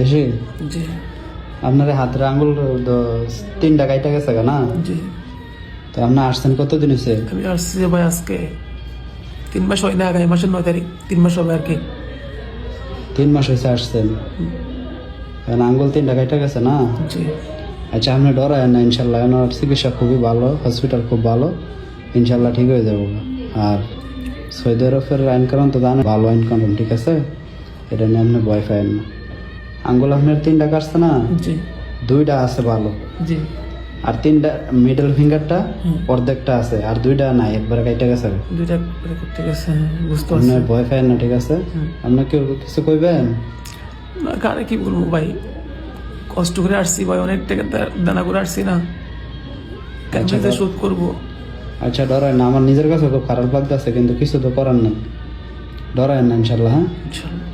দেশে জি আপনার হাতের আঙ্গুল 3টা কাইটা গেছে না? জি। তো আপনি আসছেন কতদিন হয়েছে? আমি আসছি ভাই আজকে 3 মাস হয় না, আগামী মাসের 9 তারিখ 3 মাস হবে আর কি। 3 মাস হয়েছে আসছেন, কারণ আঙ্গুল 3টা কাইটা গেছে না? জি আচ্ছা, আপনি ডরায় না, ইনশাল্লাহ এনার চিকিৎসা খুবই ভালো, হসপিটাল খুব ভালো, ইনশাল্লাহ ঠিক হয়ে যাবো। আর সৌদি আরবের আইন কানুন তো জানেন, ভালো আইন কানুন, ঠিক আছে? এটা নিয়ে আপনি ভয় পাবেন না। আঙ্গুল আপনার 3টা কাটছে না? জি 2টা আছে ভালো, জি। আর 3টা মিডল ফিঙ্গারটা অর্ধেকটা আছে, আর 2টা নাই, একবারে কাইটা গেছে। 2টা করে করতে গেছে, বুঝতে আপনি পারছি। ভয় পাবেন না, ঠিক আছে? আপনি কেউ কিছু কইবেন? না কারে কি বলবো ভাই, কষ্ট করে আসছি ভাই, অনেক টাকা দানা করে আসছি না, আচ্ছা, কেমনে শোধ করবো। আচ্ছা ডরায় না, আমার নিজের কাছে খুব খারাপ লাগতেছে, কিন্তু কিছু তো করার নেই। ডরায় না, ইনশাল্লাহ। হ্যাঁ, ইনশাল্লাহ।